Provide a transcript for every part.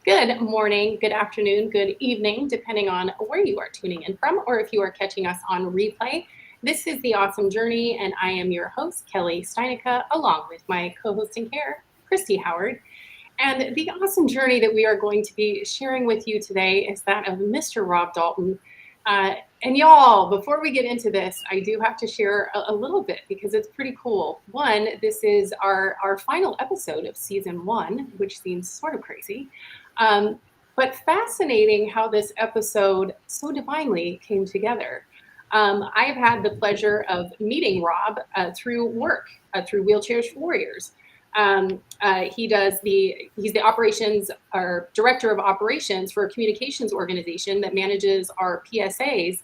Good morning, good afternoon, good evening, depending on where you are tuning in from, or if you are catching us on replay. This is The Awesome Journey, and I am your host, Kelle Christy, along with my co-host in care, Christy Howard. And the awesome journey that we are going to be sharing with you today is that of Mr. Rob Dalton. And y'all, before we get into this, I do have to share a little bit because it's pretty cool. One, this is our final episode of season 1, which seems sort of crazy. But fascinating how this episode so divinely came together. I have had the pleasure of meeting Rob through work, through Wheelchairs for Warriors. He's the operations or director of operations for a communications organization that manages our PSAs.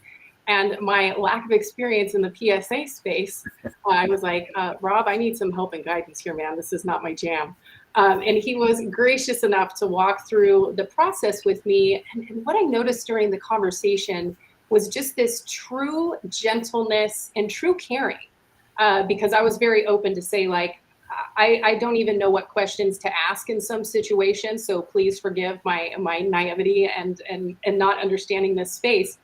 And my lack of experience in the PSA space, I was like, Rob, I need some help and guidance here, man. This is not my jam. And he was gracious enough to walk through the process with me. And what I noticed during the conversation was just this true gentleness and true caring, because I was very open to say, like, I don't even know what questions to ask in some situations. So please forgive my naivety and not understanding this space.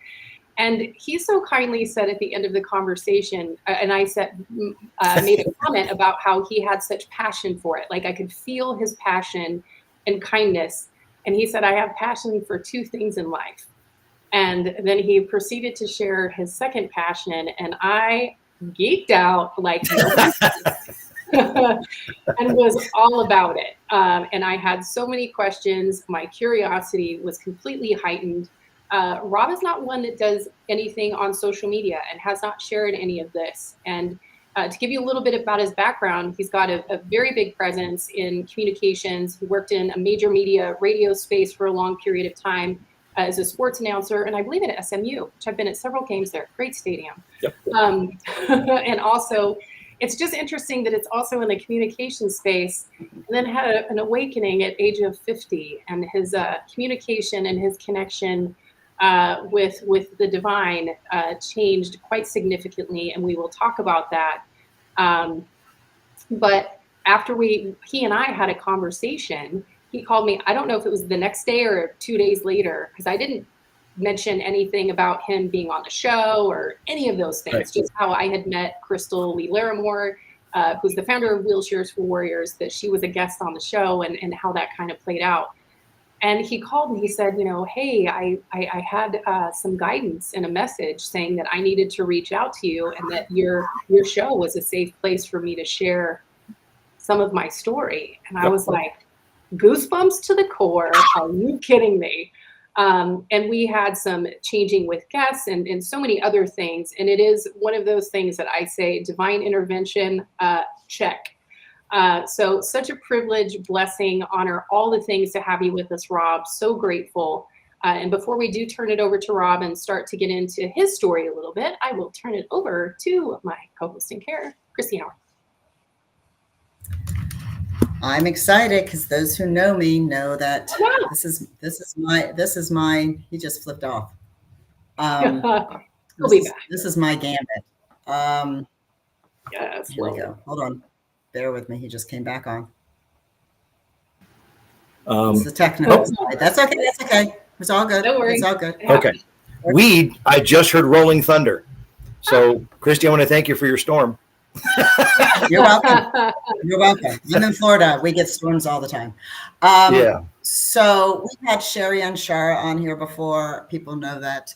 And he so kindly said at the end of the conversation, and I made a comment about how he had such passion for it. Like I could feel his passion and kindness. And he said, I have passion for 2 things in life. And then he proceeded to share his second passion, and I geeked out like and was all about it. And I had so many questions. My curiosity was completely heightened. Rob is not one that does anything on social media and has not shared any of this. And to give you a little bit about his background, he's got a very big presence in communications. He worked in a major media radio space for a long period of time as a sports announcer, and I believe at SMU, which I've been at several games there. Great stadium. Yep. And also, it's just interesting that it's also in the communication space, and then had an awakening at age of 50, and his communication and his connection with the divine changed quite significantly, and we will talk about that. But after he and I had a conversation, he called me. I don't know if it was the next day or 2 days later, because I didn't mention anything about him being on the show or any of those things, right. Just how I had met Crystal Lee Larimore, who's the founder of Wheelchairs for Warriors, that she was a guest on the show, and how that kind of played out. And he called me, he said, hey, I had some guidance and a message saying that I needed to reach out to you, and that your show was a safe place for me to share some of my story. And I was like, goosebumps to the core. Are you kidding me? And we had some changing with guests and so many other things. And it is one of those things that I say, divine intervention, check. So such a privilege, blessing, honor, all the things to have you with us, Rob. So grateful. And before we do turn it over to Rob and start to get into his story a little bit, I will turn it over to my co-host in care, Christy Howard. I'm excited because those who know me know that this is my he just flipped off. This is my gambit. Yes. Here we go. Hold on. Bear with me. He just came back on. It's the technical side. That's okay. That's okay. It's all good. Don't worry. It's all good. Okay. I just heard rolling thunder. So, Christy, I want to thank you for your storm. You're welcome. You're welcome. I'm in Florida. We get storms all the time. So we've had Sherry and Shara on here before. People know that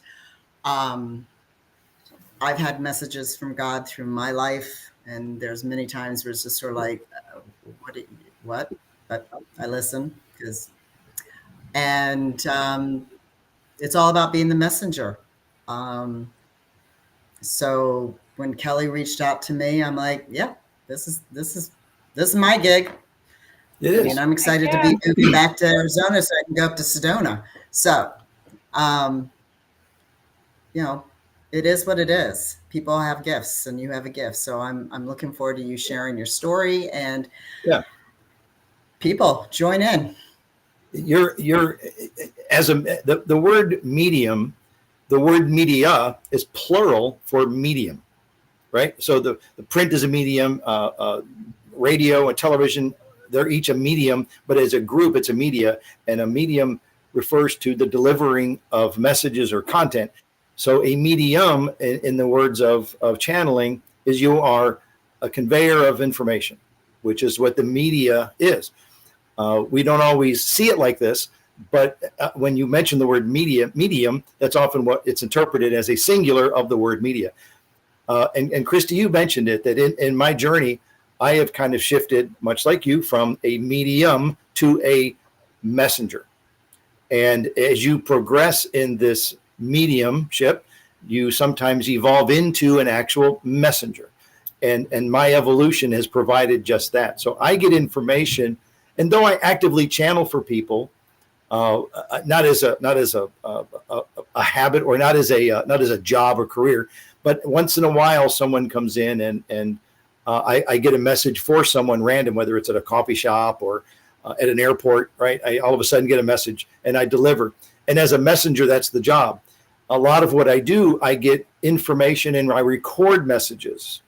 I've had messages from God through my life, and there's many times where it's just sort of like, what? But I listen and it's all about being the messenger. So when Kelle reached out to me, I'm like, yeah, this is my gig. It is. And I'm excited to be moving back to Arizona so I can go up to Sedona. So, it is what it is. People have gifts, and you have a gift. So I'm looking forward to you sharing your story, and people join in. You're the word medium, the word media is plural for medium. Right. So the print is a medium, radio and television, they're each a medium, but as a group, it's a media, and a medium refers to the delivering of messages or content. So a medium, in the words of channeling, is you are a conveyor of information, which is what the media is. We don't always see it like this, but when you mention the word medium, that's often what it's interpreted as, a singular of the word media. And Christy, you mentioned it, that in my journey, I have kind of shifted, much like you, from a medium to a messenger. And as you progress in this mediumship, you sometimes evolve into an actual messenger. And my evolution has provided just that. So I get information, and though I actively channel for people, not as a habit, or not as a job or career, but once in a while someone comes in and I get a message for someone random, whether it's at a coffee shop or at an airport, right? I all of a sudden get a message and I deliver. And as a messenger, that's the job. A lot of what I do, I get information and I record messages.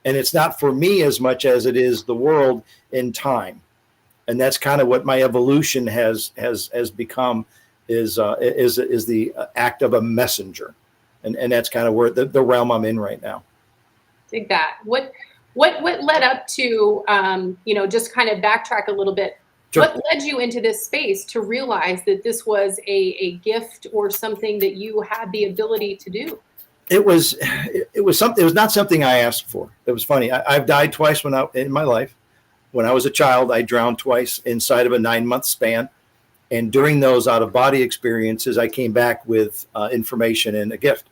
And it's not for me as much as it is the world in time. And that's kind of what my evolution has become, is the act of a messenger. And that's kind of where the realm I'm in right now. Dig that. What led up to, just kind of backtrack a little bit. Sure. What led you into this space to realize that this was a gift or something that you had the ability to do? It was something. It was not something I asked for. It was funny. I've died twice in my life. When I was a child, I drowned twice inside of a 9-month span. And during those out-of-body experiences, I came back with information and a gift.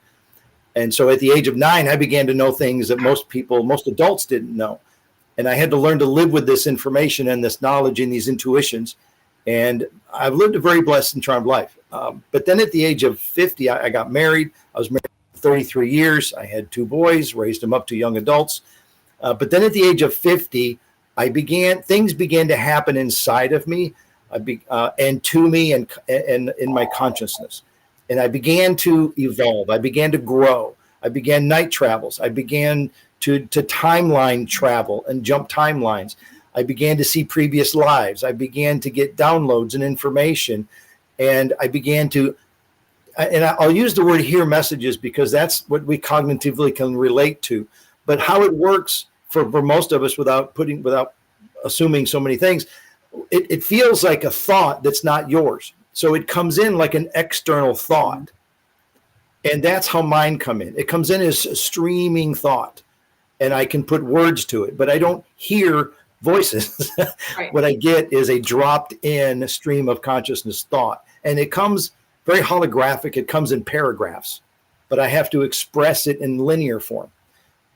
And so at the age of 9, I began to know things that most adults didn't know. And I had to learn to live with this information and this knowledge and these intuitions. And I've lived a very blessed and charmed life. But then at the age of 50, I got married. I was married for 33 years. I had 2 boys, raised them up to young adults. But then at the age of 50, things began to happen inside of me, and to me, and in my consciousness. And I began to evolve. I began to grow. I began night travels. I began to timeline travel and jump timelines. I began to see previous lives. I began to get downloads and information. And I began to, and I'll use the word hear messages because that's what we cognitively can relate to. But how it works for most of us, without assuming so many things, it feels like a thought that's not yours. So it comes in like an external thought. And that's how mine come in. It comes in as a streaming thought. And I can put words to it, but I don't hear voices. Right. What I get is a dropped in stream of consciousness thought. And it comes very holographic. It comes in paragraphs, but I have to express it in linear form.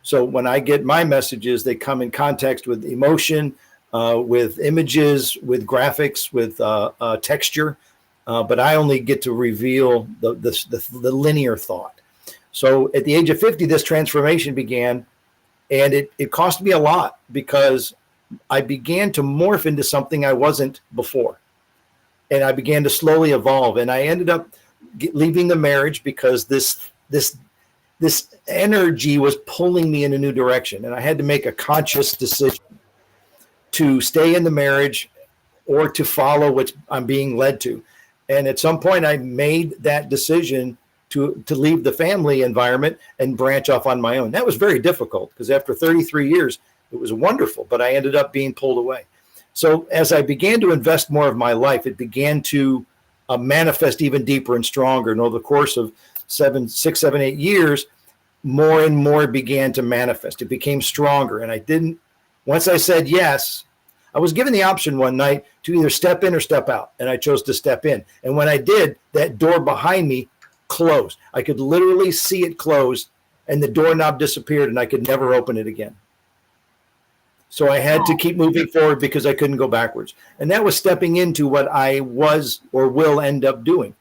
So when I get my messages, they come in context with emotion, with images, with graphics, with texture. But I only get to reveal the linear thought. So at the age of 50, this transformation began, and it cost me a lot because I began to morph into something I wasn't before. And I began to slowly evolve. And I ended up leaving the marriage because this energy was pulling me in a new direction. And I had to make a conscious decision to stay in the marriage or to follow what I'm being led to. And at some point I made that decision to leave the family environment and branch off on my own. That was very difficult because after 33 years, it was wonderful, but I ended up being pulled away. So as I began to invest more of my life, it began to manifest even deeper and stronger. And over the course of 6, 7, 8 years, more and more began to manifest. It became stronger. And once I said yes, I was given the option one night to either step in or step out. And I chose to step in. And when I did, that door behind me closed. I could literally see it close and the doorknob disappeared and I could never open it again. So I had to keep moving forward because I couldn't go backwards. And that was stepping into what I was or will end up doing.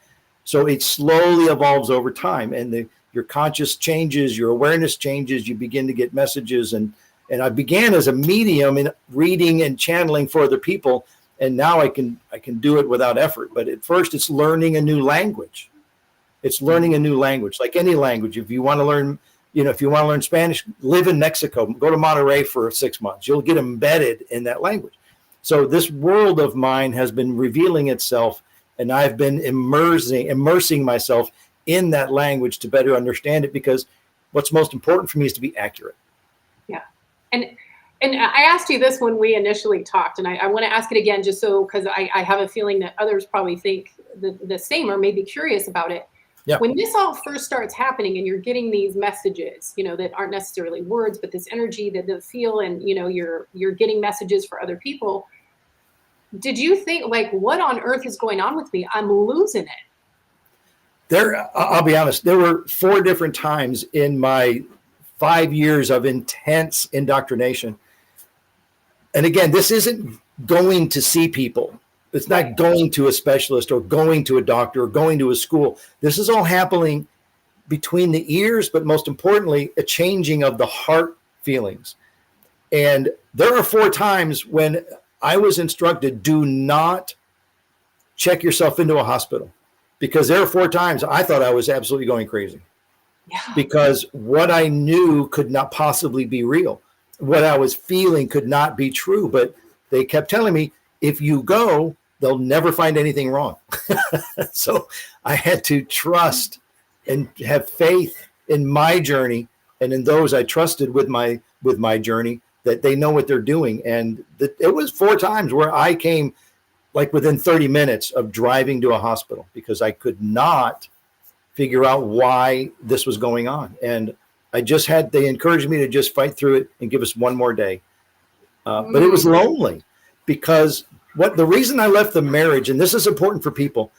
So it slowly evolves over time, and your conscious changes, your awareness changes, you begin to get messages. And I began as a medium in reading and channeling for other people. And now I can do it without effort. But at first it's learning a new language. It's learning a new language, like any language. If you want to learn, if you want to learn Spanish, live in Mexico, go to Monterrey for 6 months. You'll get embedded in that language. So this world of mine has been revealing itself, and I've been immersing myself in that language to better understand it, because what's most important for me is to be accurate. Yeah. And I asked you this when we initially talked, and I want to ask it again, just so, because I have a feeling that others probably think the same or may be curious about it. Yeah. When this all first starts happening and you're getting these messages, that aren't necessarily words, but this energy that they feel, and, you're getting messages for other people, did you think, like, what on earth is going on with me? I'm losing it. I'll be honest, there were 4 different times in my 5 years of intense indoctrination. And again, this isn't going to see people. It's not going to a specialist or going to a doctor or going to a school. This is all happening between the ears, but most importantly, a changing of the heart feelings. And there are 4 times when I was instructed, do not check yourself into a hospital, because there are 4 times I thought I was absolutely going crazy. Yeah. Because what I knew could not possibly be real. What I was feeling could not be true, but they kept telling me, if you go, they'll never find anything wrong. So I had to trust and have faith in my journey, and in those I trusted with my journey, that they know what they're doing. And it was 4 times where I came like within 30 minutes of driving to a hospital, because I could not figure out why this was going on. And they encouraged me to just fight through it and give us one more day. But it was lonely, because the reason I left the marriage, and this is important for people,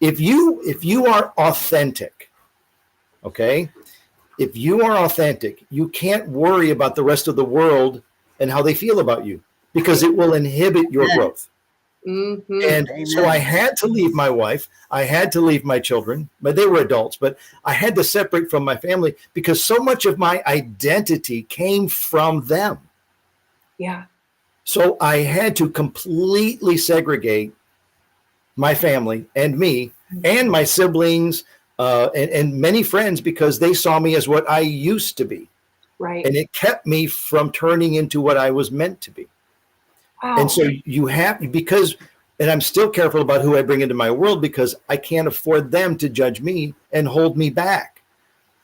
if you are authentic, okay, if you are authentic, you can't worry about the rest of the world and how they feel about you, because it will inhibit your growth. Mm-hmm. And so I had to leave my wife. I had to leave my children, but they were adults, but I had to separate from my family, because so much of my identity came from them. Yeah. So I had to completely segregate my family and me and my siblings and many friends, because they saw me as what I used to be. Right. And it kept me from turning into what I was meant to be. Wow. And so and I'm still careful about who I bring into my world, because I can't afford them to judge me and hold me back.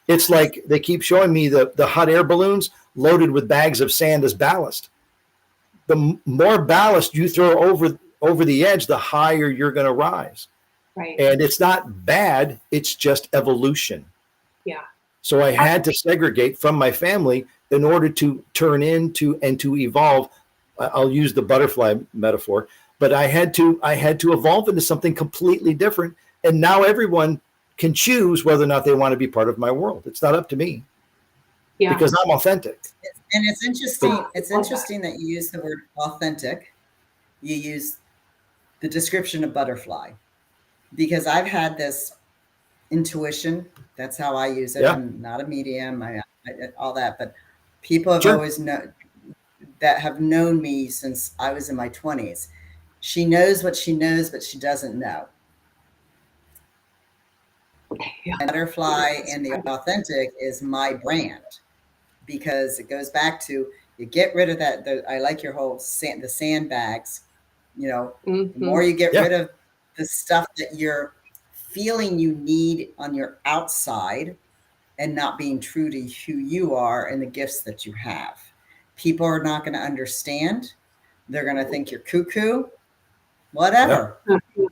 It's like they keep showing me the hot air balloons loaded with bags of sand as ballast. The more ballast you throw over the edge, the higher you're going to rise. Right. And it's not bad. It's just evolution. Yeah. So I had to segregate from my family in order to turn into and to evolve. I'll use the butterfly metaphor, but I had to evolve into something completely different. And now everyone can choose whether or not they want to be part of my world. It's not up to me. Yeah. Because I'm authentic. And it's interesting. It's interesting that you use the word authentic. You use the description of butterfly, because I've had this intuition. That's how I use it. Yeah. I'm not a medium, all that, but people have always known, that have known me since I was in my 20s. She knows what she knows, but she doesn't know. Yeah. Butterfly and the authentic is my brand, because it goes back to, you get rid of that. I like your whole the sandbags, the more you get rid of the stuff that you're feeling you need on your outside and not being true to who you are and the gifts that you have. People are not going to understand. They're going to think you're cuckoo, whatever. Yeah.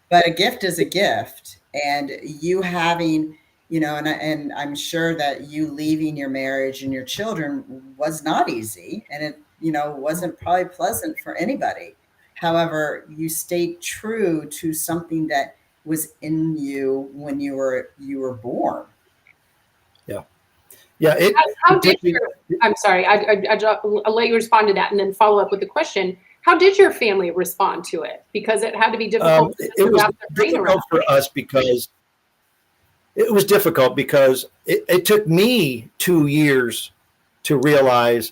But a gift is a gift. And you having, and I'm sure that you leaving your marriage and your children was not easy. And it, wasn't probably pleasant for anybody. However, you stayed true to something that was in you when you were born. Yeah. Yeah. I'm sorry, I'll let you respond to that and then follow up with the question. How did your family respond to it? Because it had to be difficult. It was difficult for us, because it was difficult because it took me 2 years to realize.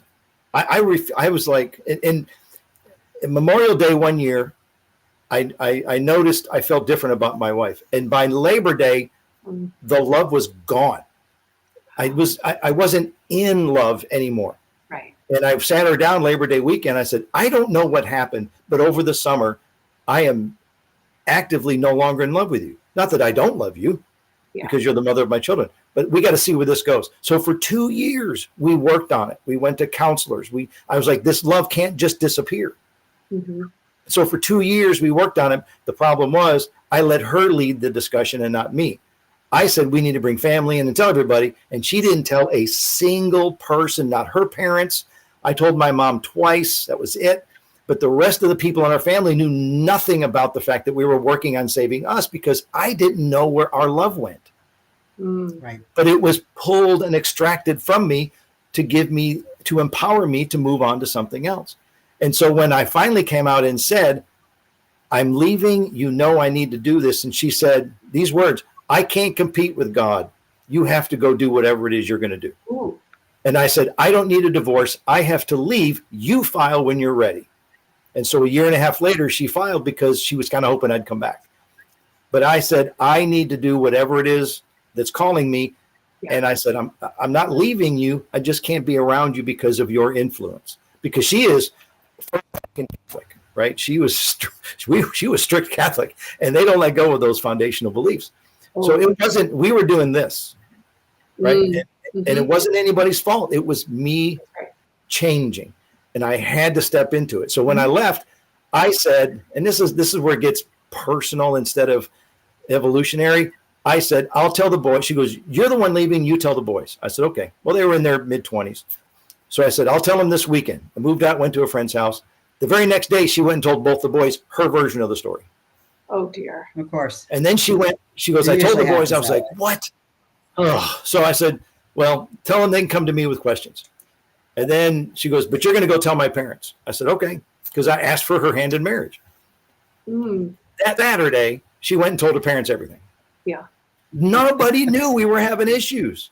I was like, in Memorial Day one year, I noticed I felt different about my wife, and by Labor Day, the love was gone. I wasn't in love anymore. Right. And I sat her down Labor Day weekend. I said, I don't know what happened, but over the summer, I am actively no longer in love with you. Not that I don't love you, because you're the mother of my children, but we got to see where this goes. So for 2 years, we worked on it. We went to counselors. I was like, this love can't just disappear. Mm-hmm. So for 2 years, we worked on it. The problem was I let her lead the discussion and not me. I said, we need to bring family in and tell everybody. And she didn't tell a single person, not her parents. I told my mom twice. That was it. But the rest of the people in our family knew nothing about the fact that we were working on saving us, because I didn't know where our love went. Right. But it was pulled and extracted from me to empower me to move on to something else. And so when I finally came out and said, I'm leaving, I need to do this. And she said these words, I can't compete with God. You have to go do whatever it is you're going to do. Ooh. And I said, I don't need a divorce. I have to leave. You file when you're ready. And so a year and a half later, she filed because she was kind of hoping I'd come back. But I said, I need to do whatever it is that's calling me. Yeah. And I said, I'm not leaving you. I just can't be around you because of your influence. Because she is Catholic, right? She was strict Catholic, and they don't let go of those foundational beliefs. Oh. So it wasn't, we were doing this, right? And it wasn't anybody's fault. It was me changing. And I had to step into it. So when I left, I said, and this is where it gets personal instead of evolutionary. I said, I'll tell the boys. She goes, you're the one leaving. You tell the boys. I said, okay. Well, they were in their mid-20s. So I said, I'll tell them this weekend. I moved out, went to a friend's house. The very next day, she went and told both the boys her version of the story. Oh, dear. Of course. And then she goes, I told the boys, I was like, what? Oh. So I said, well, tell them they can come to me with questions. And then she goes, but you're going to go tell my parents. I said, okay, because I asked for her hand in marriage. That Saturday, she went and told her parents everything. Yeah. Nobody knew we were having issues.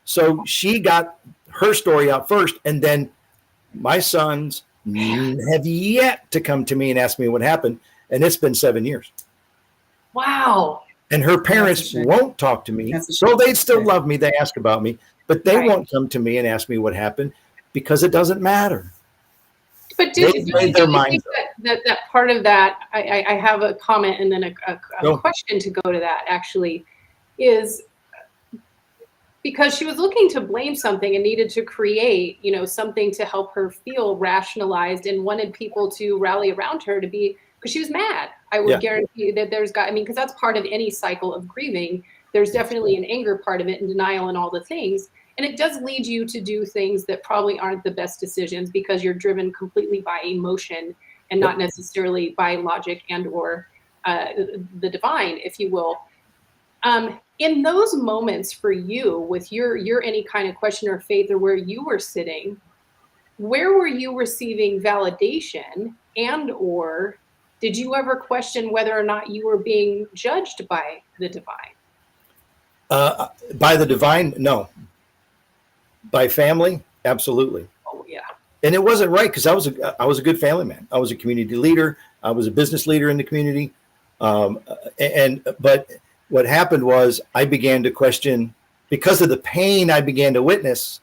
So she got her story out first. And then my sons have yet to come to me and ask me what happened. And it's been 7 years. Wow. And her parents won't talk to me. So they still love me. They ask about me, but they won't come to me and ask me what happened, because it doesn't matter. But do you think that part of that, I have a comment and then a question to go to that, actually, is because she was looking to blame something and needed to create, something to help her feel rationalized, and wanted people to rally around her because she was mad. I would guarantee that because that's part of any cycle of grieving. There's definitely an anger part of it, and denial and all the things. And it does lead you to do things that probably aren't the best decisions, because you're driven completely by emotion and not necessarily by logic and or the divine, if you will. In those moments for you, with your any kind of question or faith, or where you were sitting, where were you receiving validation, and or did you ever question whether or not you were being judged by the divine? By the divine, no. By family, absolutely. Oh, yeah. And it wasn't right, because I was a good family man. I was a community leader. I was a business leader in the community. But what happened was I began to question, because of the pain I began to witness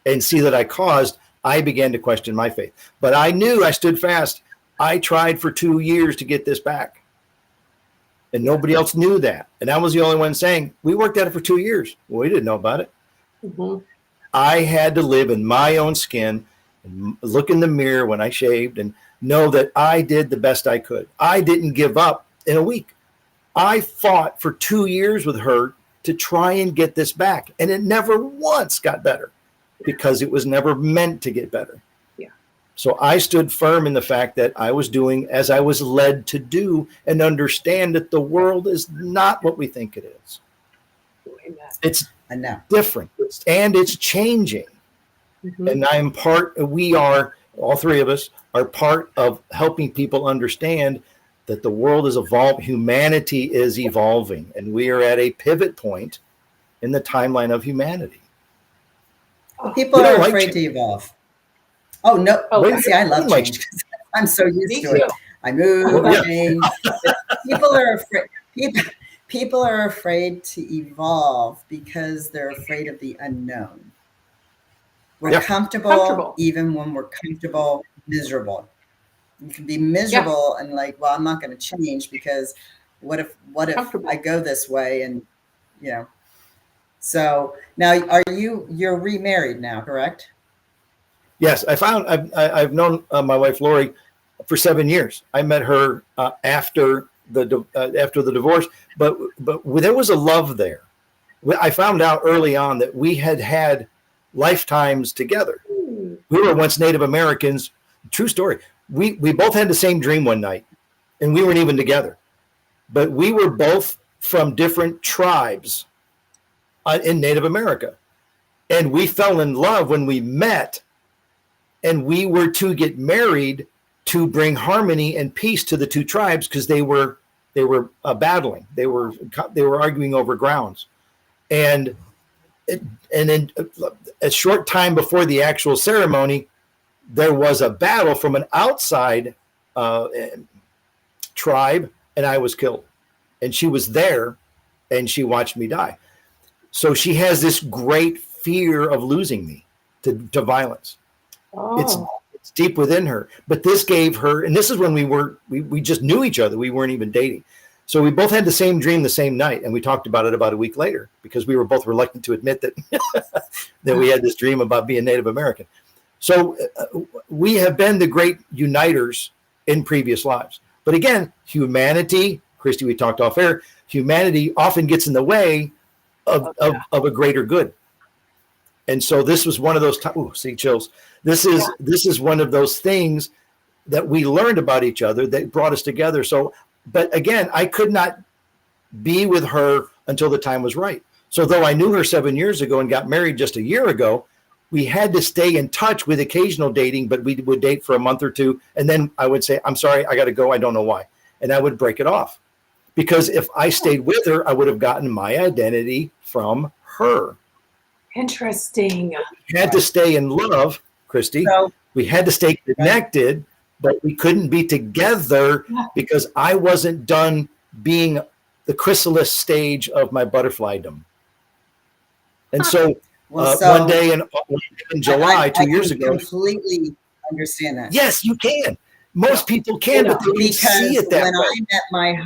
and see that I caused, I began to question my faith. But I knew, I stood fast. I tried for 2 years to get this back. And nobody else knew that. And I was the only one saying, we worked at it for 2 years. Well, we didn't know about it. Mm-hmm. I had to live in my own skin and look in the mirror when I shaved and know that I did the best I could. I didn't give up in a week. I fought for 2 years with her to try and get this back. And it never once got better, because it was never meant to get better. Yeah. So I stood firm in the fact that I was doing as I was led to do, and understand that the world is not what we think it is. It's different, and it's changing. Mm-hmm. And we are, all three of us are part of helping people understand that the world is evolving, humanity is evolving, and we are at a pivot point in the timeline of humanity. People are afraid to evolve. Oh, no. Okay. See, I love change. I'm so used to it. I move, I change. People are afraid. People are afraid to evolve because they're afraid of the unknown. We're comfortable even when we're comfortable, miserable. You can be miserable and like, well, I'm not going to change because what if I go this way? And, you know, so now you're remarried now, correct? Yes. I've known my wife, Lori, for 7 years. I met her after the divorce, but there was a love there. I found out early on that we had lifetimes together. We were once Native Americans. True story. We both had the same dream one night, and we weren't even together, but we were both from different tribes in Native America, and we fell in love when we met, and we were to get married to bring harmony and peace to the two tribes because they were battling. They were arguing over grounds, and then a short time before the actual ceremony, there was a battle from an outside tribe, and I was killed. And she was there, and she watched me die. So she has this great fear of losing me to violence. Oh. It's deep within her. But this gave her, and this is when we just knew each other. We weren't even dating. So we both had the same dream the same night, and we talked about it about a week later because we were both reluctant to admit that that we had this dream about being Native American. So we have been the great uniters in previous lives. But again, humanity, Christy, we talked off air, humanity often gets in the way of a greater good. And so this was one of those see chills. This is one of those things that we learned about each other that brought us together. So, but again, I could not be with her until the time was right. So though I knew her 7 years ago and got married just a year ago, we had to stay in touch with occasional dating, but we would date for a month or two. And then I would say, I'm sorry, I got to go. I don't know why. And I would break it off because if I stayed with her, I would have gotten my identity from her. Interesting. We had to stay in love, Christy. We had to stay connected, but we couldn't be together because I wasn't done being the chrysalis stage of my butterflydom. And so, one day in July, 2 years ago. I completely understand that. Yes, you can. Most people can, but they don't see it that way.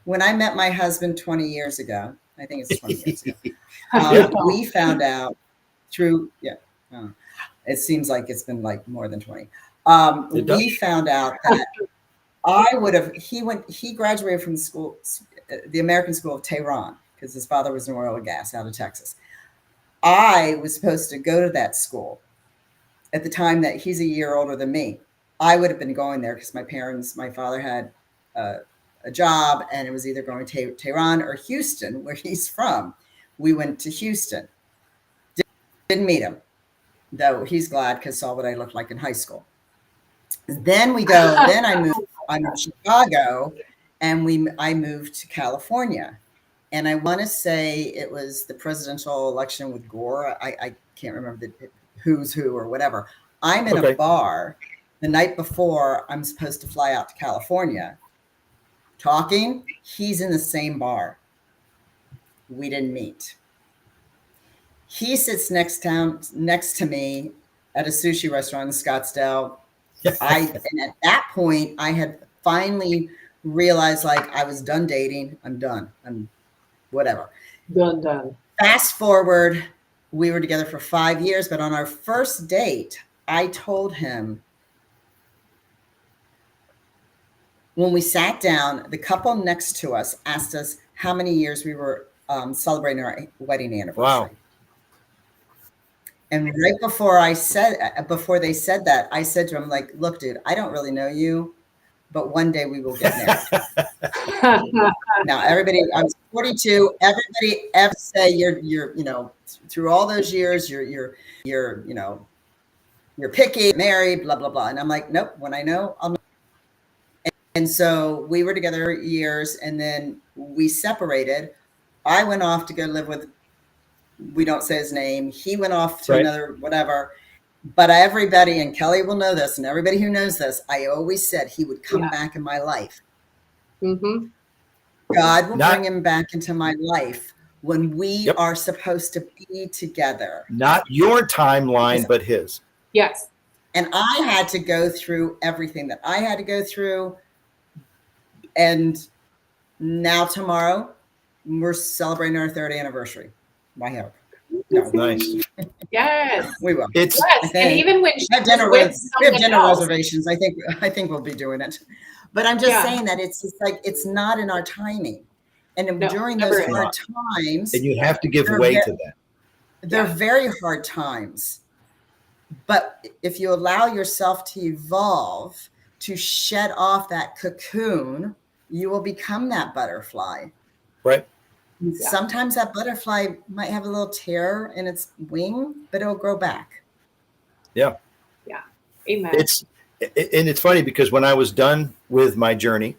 When I met my husband 20 years ago, I think it's 20 years ago, we found out through, it seems like it's been like more than 20. We found out that he graduated from the school, the American School of Tehran, because his father was in oil and gas out of Texas. I was supposed to go to that school at the time that he's a year older than me. I would have been going there because my father had a job, and it was either going to Tehran or Houston, where he's from. We went to Houston. Didn't meet him, though he's glad because saw what I looked like in high school. Then I moved to Chicago, and I moved to California. And I want to say it was the presidential election with Gore. I can't remember who's who or whatever. I'm in a bar the night before I'm supposed to fly out to California. Talking, he's in the same bar. We didn't meet. He sits next to me at a sushi restaurant in Scottsdale. And at that point, I had finally realized like I was done dating. I'm done. I'm whatever. Done. Fast forward, we were together for 5 years, but on our first date, I told him, when we sat down, the couple next to us asked us how many years we were celebrating our wedding anniversary. Wow. And right before they said that, I said to him, like, look, dude, I don't really know you, but one day we will get married. Now, everybody, I was 42. Everybody ever say you're through all those years, you're picky, married, blah, blah, blah. And I'm like, nope, when I know, I'll know. And so we were together years, and then we separated. I went off to go live with, we don't say his name. He went off to another whatever. But everybody, and Kelly will know this, and everybody who knows this, I always said he would come back in my life. Mm-hmm. God will bring him back into my life when we are supposed to be together. Not your timeline, but his. Yes. And I had to go through everything that I had to go through. And now tomorrow, we're celebrating our 3rd anniversary. I hope. No. Nice. Yes. We will. Yes. And even when we have dinner reservations, I think we'll be doing it. But I'm just saying that it's like, it's not in our timing. And during those hard times. And you have to give way to that. They're very hard times. But if you allow yourself to evolve, to shed off that cocoon, you will become that butterfly. Right. Sometimes that butterfly might have a little tear in its wing, but it'll grow back. Yeah. Yeah. Amen. It's funny because when I was done with my journey,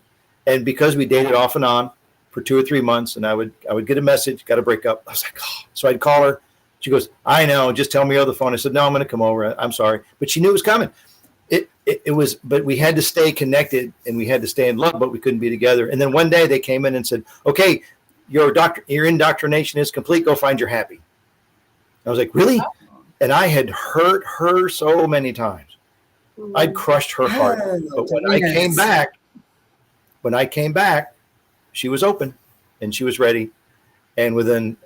and because we dated off and on for 2 or 3 months, and I would get a message, got to break up. I was like, oh. So I'd call her. She goes, I know, just tell me over the phone. I said, no, I'm going to come over. I'm sorry. But she knew it was coming. It was, but we had to stay connected and we had to stay in love, but we couldn't be together. And then one day they came in and said, okay, your indoctrination is complete. Go find your happy. I was like, really? And I had hurt her so many times. I'd crushed her heart. But when I came back, she was open and she was ready. And within,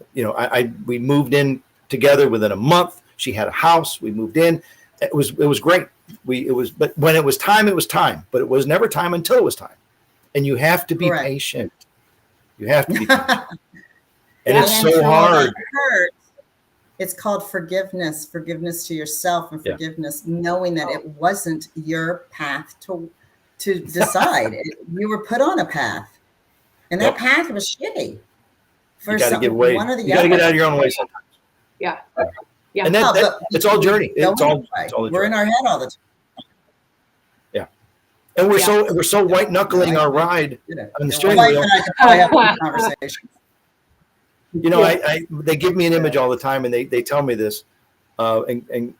we moved in together within a month. She had a house. We moved in. It was great. But when it was time, it was time. But it was never time until it was time. And you have to be patient. You have to be patient. And it's so hard. It's called forgiveness to yourself, and forgiveness, knowing that it wasn't your path to decide. You were put on a path, and that path was shitty. You got to give way. You got to get out of your own way sometimes. Yeah. Yeah. And it's all journey. It's all we're in our head all the time. Yeah. And we're so white knuckling our ride on the steering wheel. They give me an image all the time, and they tell me this. And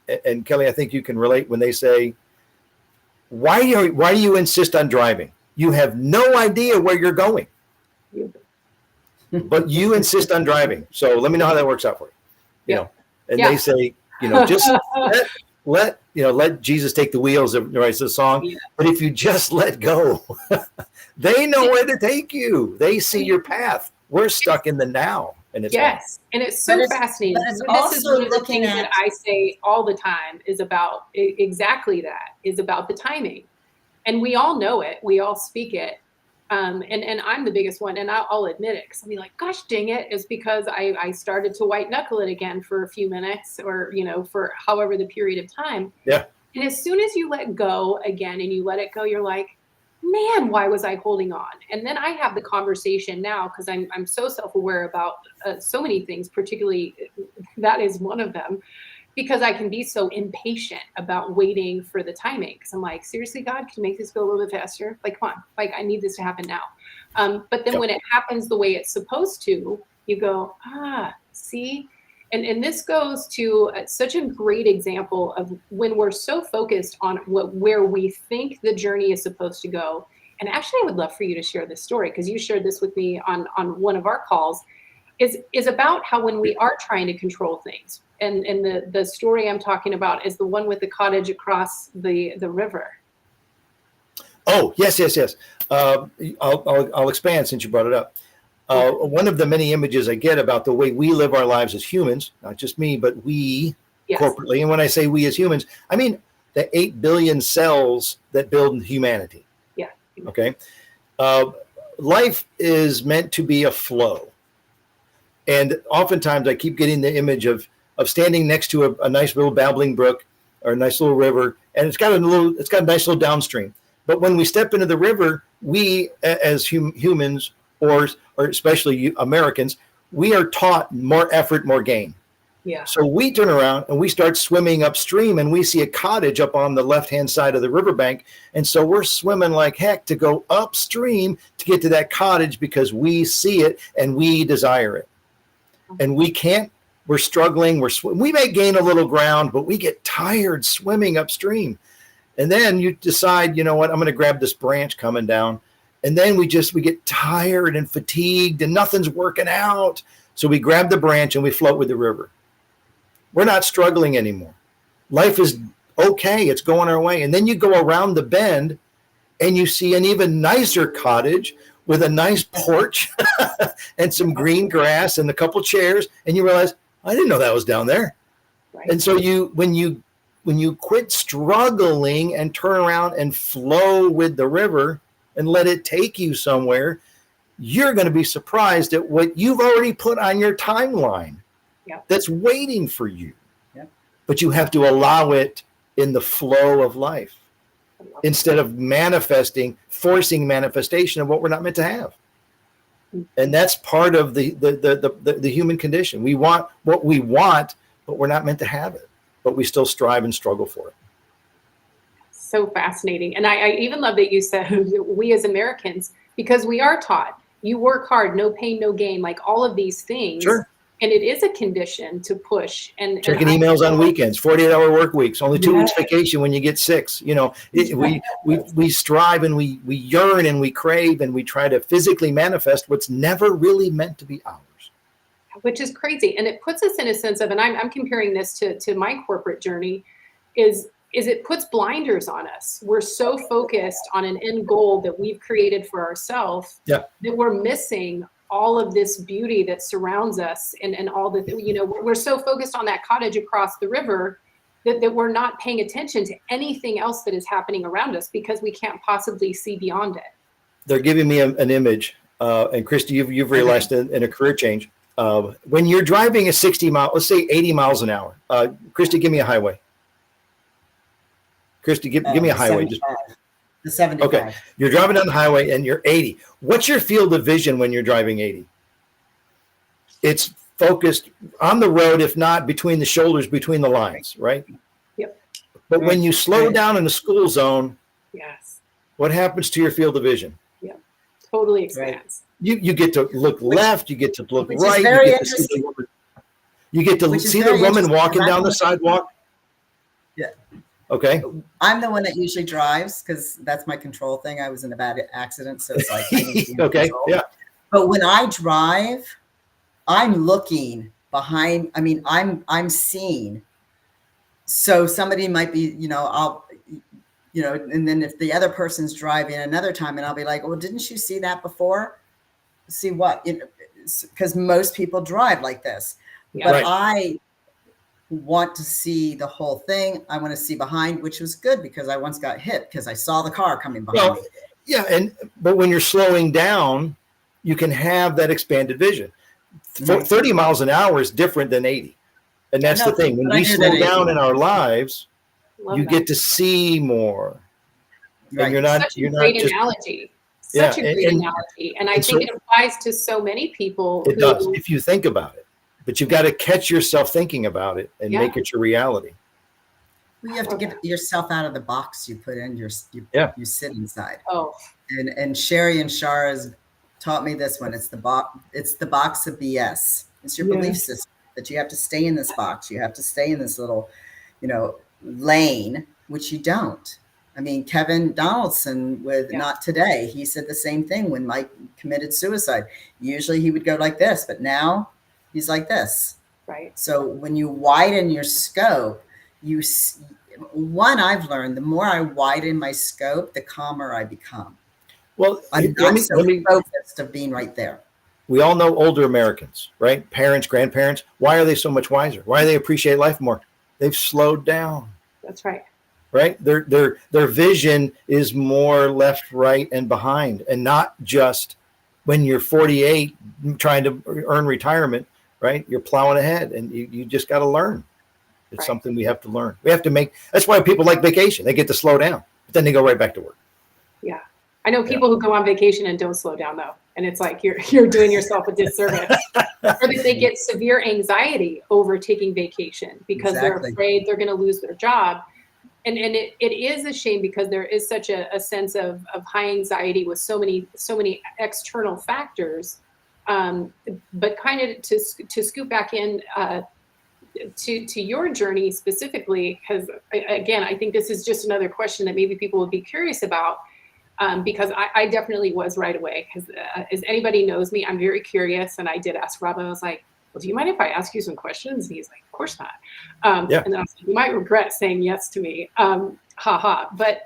Kelly, I think you can relate when they say, why do you insist on driving? You have no idea where you're going. But you insist on driving. So let me know how that works out for you. They say, just let Jesus take the wheels. Right, it's a song. Yeah. But if you just let go, they know where to take you. They see your path. We're stuck in the now. And it's hard. And it's so fascinating. This is one of the things that I say all the time is about exactly that, is about the timing. And we all know it. We all speak it. And I'm the biggest one, and I'll admit it, because I'll be like, gosh, dang it, it's because I started to white knuckle it again for a few minutes, or, for however the period of time. Yeah. And as soon as you let go again and you let it go, you're like, man, why was I holding on? And then I have the conversation now, because I'm so self-aware about so many things, particularly that is one of them, because I can be so impatient about waiting for the timing. Because I'm like, seriously, God, can you make this go a little bit faster? Like, come on, like, I need this to happen now. But then when it happens the way it's supposed to, you go, see? And this goes to such a great example of when we're so focused on where we think the journey is supposed to go. And actually, I would love for you to share this story, because you shared this with me on one of our calls, is about how when we are trying to control things, and the story I'm talking about is the one with the cottage across the river. Oh, yes. I'll expand since you brought it up. One of the many images I get about the way we live our lives as humans, not just me, but we corporately. And when I say we as humans, I mean the 8 billion cells that build humanity. Yeah. Okay. Life is meant to be a flow. And oftentimes I keep getting the image of standing next to a nice little babbling brook or a nice little river, and it's got a nice little downstream. But when we step into the river, we as humans, or especially Americans, we are taught more effort, more gain. Yeah. So we turn around and we start swimming upstream, and we see a cottage up on the left-hand side of the riverbank. And so we're swimming like heck to go upstream to get to that cottage, because we see it and we desire it. And we can't. We're struggling. We may gain a little ground, but we get tired swimming upstream. And then you decide, you know what, I'm going to grab this branch coming down. And then we get tired and fatigued, and nothing's working out. So we grab the branch and we float with the river. We're not struggling anymore. Life is okay. It's going our way. And then you go around the bend and you see an even nicer cottage with a nice porch and some green grass and a couple chairs. And you realize, I didn't know that was down there. Right. And so when you quit struggling and turn around and flow with the river and let it take you somewhere, you're going to be surprised at what you've already put on your timeline that's waiting for you. But you have to allow it in the flow of life instead of forcing manifestation of what we're not meant to have. And that's part of the human condition. We want what we want, but we're not meant to have it. But we still strive and struggle for it. So fascinating. And I even love that you said we as Americans, because we are taught, you work hard, no pain, no gain, like all of these things. Sure. And it is a condition to push. And checking emails on weekends, 48-hour work weeks, only 2 weeks vacation when you get 6. You know, we strive and we yearn and we crave and we try to physically manifest what's never really meant to be ours. Which is crazy. And it puts us in a sense of, and I'm comparing this to my corporate journey, is it puts blinders on us. We're so focused on an end goal that we've created for ourselves that we're missing all of this beauty that surrounds us and all the, we're so focused on that cottage across the river that we're not paying attention to anything else that is happening around us because we can't possibly see beyond it. They're giving me an image. And Christy, you've realized in a career change, when you're driving a 60 mile, let's say 80 miles an hour. Christy, give me a highway. Christy, give me a highway. 75. The 75. Okay, you're driving down the highway and you're 80. What's your field of vision when you're driving 80? It's focused on the road, if not between the shoulders, between the lines, right? Yep. But when you slow down in the school zone, yes, what happens to your field of vision? Yep, totally expands. You get to look left, you get to look right, you get to see the woman walking down the sidewalk. Yeah. Okay. I'm the one that usually drives because that's my control thing. I was in a bad accident, so it's like okay, control. Yeah. But when I drive, I'm looking behind. I mean, I'm seeing. So somebody might be, and then if the other person's driving another time, and I'll be like, well, didn't you see that before? See what? Because most people drive like this, but I want to see the whole thing. I want to see behind, which was good because I once got hit because I saw the car coming behind me. Yeah, but when you're slowing down, you can have that expanded vision. 30 miles an hour is different than 80. And that's the thing. When we slow down in our lives, you get to see more. Right. And you're not Such a great analogy. Such a great analogy. And I think it applies to so many people. It does, if you think about it. But you've got to catch yourself thinking about it and make it your reality. Well, you have to get yourself out of the box you put in. You sit inside. Oh. And Sherry and Shar has taught me this one. It's the box of BS. It's your belief system that you have to stay in this box. You have to stay in this little, lane, which you don't. I mean, Kevin Donaldson with Not Today, he said the same thing when Mike committed suicide. Usually he would go like this, but now he's like this. Right. So when you widen your scope, I've learned, the more I widen my scope, the calmer I become. Well, I'm not so focused of being right there. We all know older Americans, right? Parents, grandparents. Why are they so much wiser? Why do they appreciate life more? They've slowed down. That's right. Right? Their vision is more left, right, and behind, and not just when you're 48 trying to earn retirement, right? You're plowing ahead, and you just got to learn. It's something we have to learn. We have to make. That's why people like vacation. They get to slow down, but then they go right back to work. Yeah, I know people who go on vacation and don't slow down though, and it's like you're doing yourself a disservice. Or that they get severe anxiety over taking vacation because they're afraid they're going to lose their job. And it is a shame because there is such a sense of high anxiety with so many external factors. But kind of to scoop back in to your journey specifically, because again, I think this is just another question that maybe people would be curious about. because I definitely was right away. Because as anybody knows me, I'm very curious, and I did ask Rob. I was like, "Well, do you mind if I ask you some questions?" And he's like, "Of course not." Yeah. And then I was like, "You might regret saying yes to me." But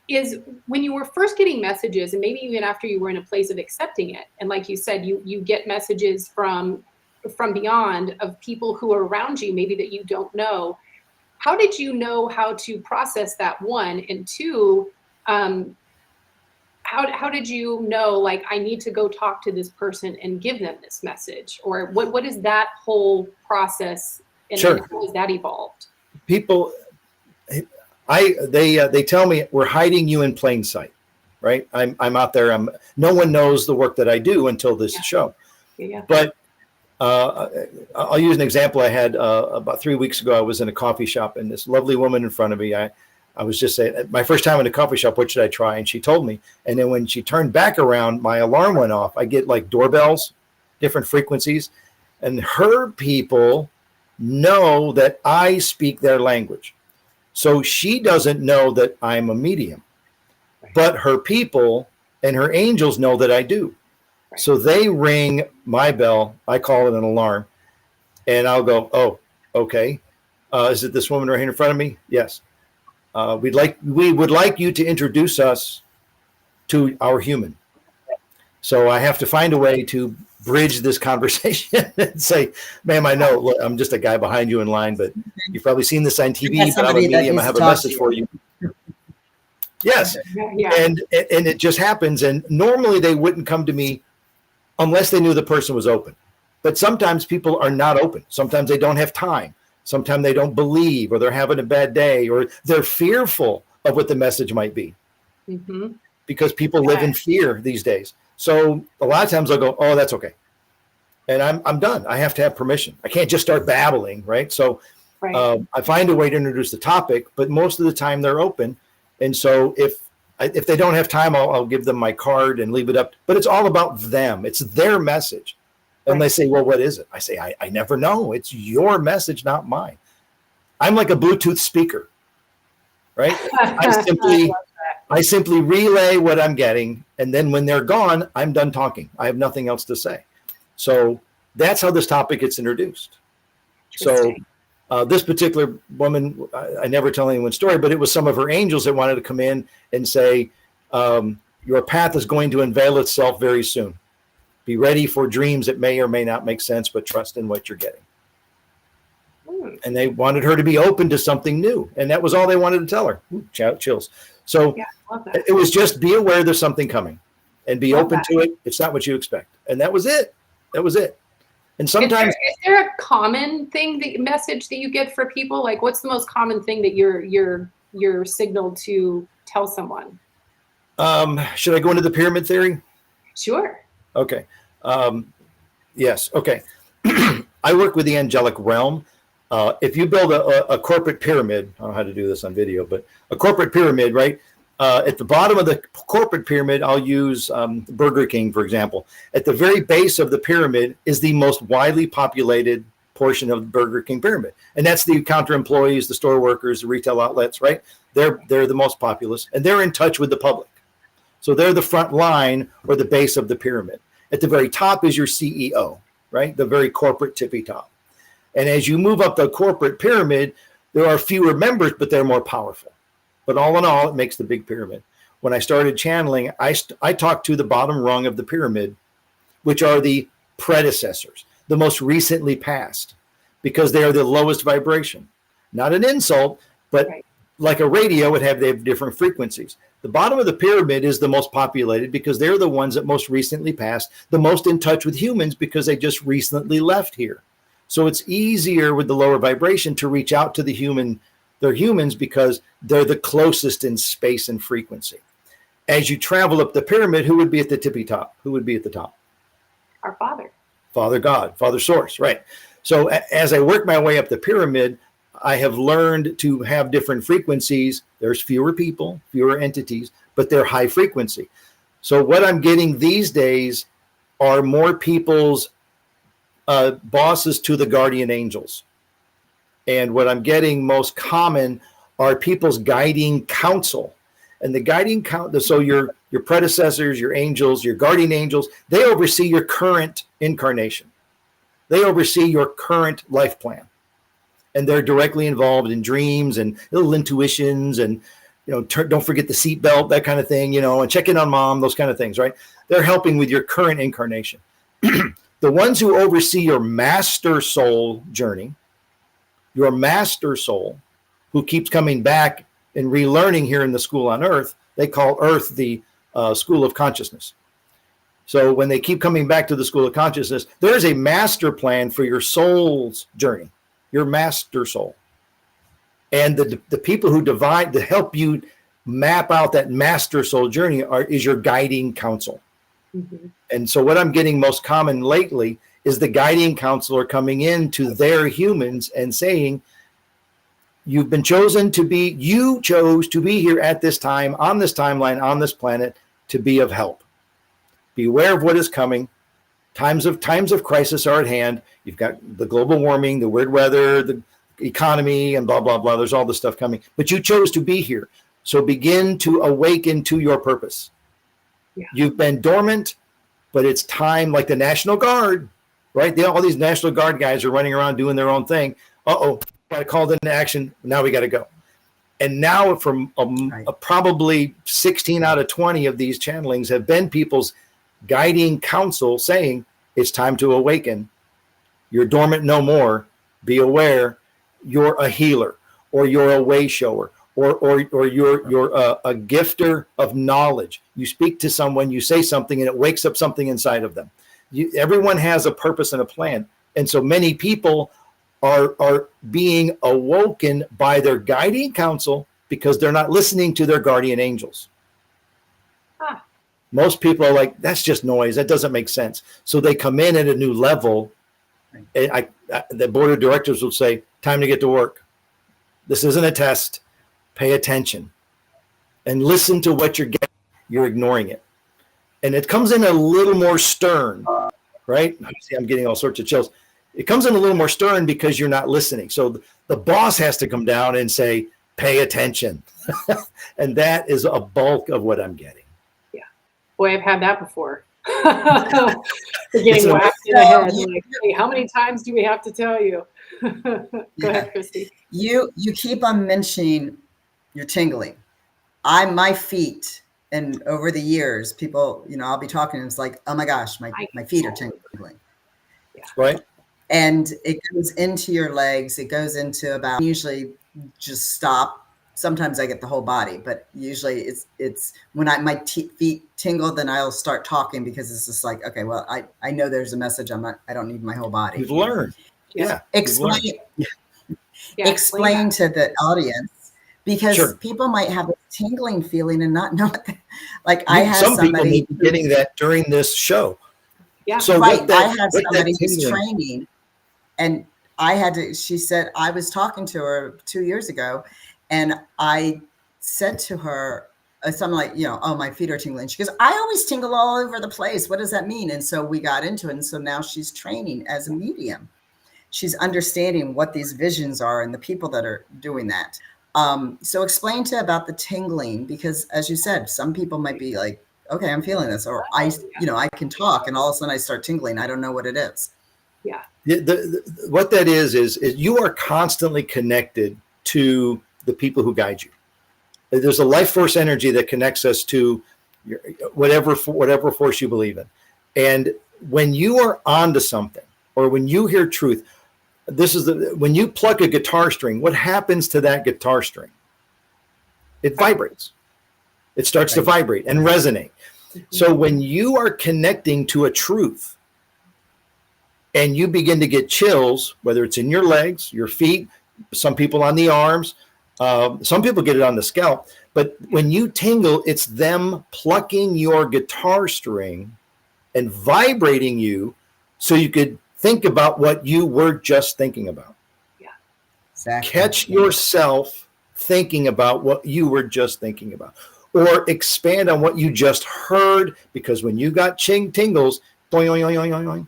is when you were first getting messages, and maybe even after you were in a place of accepting it, and like you said, you get messages from beyond of people who are around you, maybe that you don't know. How did you know how to process that, one? And two, how did you know, like, I need to go talk to this person and give them this message? Or what is that whole process, and Sure. then how has that evolved? People, they tell me we're hiding you in plain sight, right? I'm out there. No one knows the work that I do until this show. Yeah. But I'll use an example. I had about 3 weeks ago. I was in a coffee shop, and this lovely woman in front of me. I was just saying, my first time in a coffee shop, what should I try? And she told me. And then when she turned back around, my alarm went off. I get like doorbells, different frequencies, and her people know that I speak their language. So she doesn't know that I'm a medium, but her people and her angels know that I do. So they ring my bell. I call it an alarm, and I'll go, "Oh, okay. Is it this woman right here in front of me?" Yes. We would like you to introduce us to our human. So I have to find a way to bridge this conversation and say, "Ma'am, I know, look, I'm just a guy behind you in line, but you've probably seen this on TV, but I'm a medium. I have a message for you." Yes. Yeah. And it just happens. And normally they wouldn't come to me unless they knew the person was open. But sometimes people are not open. Sometimes they don't have time. Sometimes they don't believe, or they're having a bad day, or they're fearful of what the message might be. Mm-hmm. Because people live in fear these days. So a lot of times I'll go, "Oh, that's okay." And I'm done. I have to have permission. I can't just start babbling, right? So I find a way to introduce the topic, but most of the time they're open. And so if they don't have time, I'll give them my card and leave it up. But it's all about them. It's their message. And they say, "Well, what is it?" I say, I never know. It's your message, not mine. I'm like a Bluetooth speaker, right? I simply relay what I'm getting. And then when they're gone, I'm done talking. I have nothing else to say. So that's how this topic gets introduced. So this particular woman, I never tell anyone's story, but it was some of her angels that wanted to come in and say, "Your path is going to unveil itself very soon. Be ready for dreams that may or may not make sense, but trust in what you're getting." And they wanted her to be open to something new. And that was all they wanted to tell her. Ooh, chills. So it was just be aware there's something coming and be open to it. It's not what you expect. And that was it. That was it. And sometimes is there a common message that you get for people? Like, what's the most common thing that you're signaled to tell someone? Should I go into the pyramid theory? Sure. Okay. Yes. Okay. I work with the angelic realm. If you build a corporate pyramid, I don't know how to do this on video, but a corporate pyramid, right? At the bottom of the corporate pyramid, I'll use Burger King, for example. At the very base of the pyramid is the most widely populated portion of the Burger King pyramid. And that's the counter employees, the store workers, the retail outlets, right? They're the most populous, and they're in touch with the public. So they're the front line or the base of the pyramid. At the very top is your CEO, right? The very corporate tippy top. And as you move up the corporate pyramid, there are fewer members, but they're more powerful. But all in all, it makes the big pyramid. When I started channeling, I talked to the bottom rung of the pyramid, which are the predecessors, the most recently passed, because they are the lowest vibration. Not an insult, but like a radio, they have different frequencies. The bottom of the pyramid is the most populated because they're the ones that most recently passed, the most in touch with humans because they just recently left here. So it's easier with the lower vibration to reach out to they're humans because they're the closest in space and frequency. As you travel up the pyramid, who would be at the tippy top? Who would be at the top? Our Father. Father God, Father Source, right? So as I work my way up the pyramid, I have learned to have different frequencies. There's fewer people, fewer entities, but they're high frequency. So what I'm getting these days are more people's bosses to the guardian angels. And what I'm getting most common are people's guiding counsel. And the guiding count, so your predecessors, your angels, your guardian angels, they oversee your current incarnation. They oversee your current life plan. And they're directly involved in dreams and little intuitions and, don't forget the seatbelt, that kind of thing, and check in on mom, those kind of things, right? They're helping with your current incarnation. The ones who oversee your master soul journey, your master soul, who keeps coming back and relearning here in the school on Earth, they call Earth the school of consciousness. So when they keep coming back to the school of consciousness, there is a master plan for your soul's journey, your master soul. And the people who divide to help you map out that master soul journey is your guiding counsel. Mm-hmm. And so what I'm getting most common lately is the guiding counselor coming in to their humans and saying, you chose to be here at this time, on this timeline, on this planet, to be of help. Beware of what is coming. Times of crisis are at hand. You've got the global warming, the weird weather, the economy, and blah, blah, blah. There's all this stuff coming. But you chose to be here. So begin to awaken to your purpose. Yeah. You've been dormant, but it's time, like the National Guard, right? All these National Guard guys are running around doing their own thing. Got called into action. Now we got to go. And now from probably 16 out of 20 of these channelings have been people's guiding counsel saying, it's time to awaken. You're dormant no more. Be aware. You're a healer, or you're a way shower, or you're a gifter of knowledge. You speak to someone, you say something, and it wakes up something inside of them. Everyone has a purpose and a plan. And so many people are being awoken by their guiding counsel because they're not listening to their guardian angels. Most people are like, that's just noise. That doesn't make sense. So they come in at a new level. And the board of directors will say, time to get to work. This isn't a test. Pay attention and listen to what you're getting. You're ignoring it. And it comes in a little more stern, right? See, I'm getting all sorts of chills. It comes in a little more stern because you're not listening. So the boss has to come down and say, pay attention. And that is a bulk of what I'm getting. Yeah. Boy, I've had that before. Getting whacked in the head. Like, hey, how many times do we have to tell you? Go ahead, Christy. You keep on mentioning your tingling. My feet, and over the years, people, I'll be talking and it's like, oh my gosh, my feet are tingling. Yeah. Right. And it goes into your legs. It goes into about, usually just stop. Sometimes I get the whole body, but usually it's when my feet tingle, then I'll start talking because it's just like, okay, well, I know there's a message. I don't need my whole body. You've learned. Yeah. Explain to the audience, because people might have a tingling feeling and not know what I had some somebody people may be getting that during this show. Yeah. So I had somebody who's training, and she said, I was talking to her 2 years ago, and I said to her something like, oh, my feet are tingling. She goes, I always tingle all over the place. What does that mean? And so we got into it. And so now she's training as a medium. She's understanding what these visions are and the people that are doing that. So explain about the tingling, because as you said, some people might be like, okay, I'm feeling this, or I can talk and all of a sudden I start tingling. I don't know what it is. Yeah. What that is you are constantly connected to the people who guide you. There's a life force energy that connects us to whatever force you believe in. And when you are onto something, or when you hear truth, when you pluck a guitar string, what happens to that guitar string? It vibrates. It starts to vibrate and resonate. So when you are connecting to a truth and you begin to get chills, whether it's in your legs, your feet, some people on the arms, some people get it on the scalp, but when you tingle, it's them plucking your guitar string and vibrating you so you could think about what you were just thinking about. Yeah. Exactly. Catch yourself thinking about what you were just thinking about, or expand on what you just heard, because when you got tingles, boing, boing, boing, boing, boing,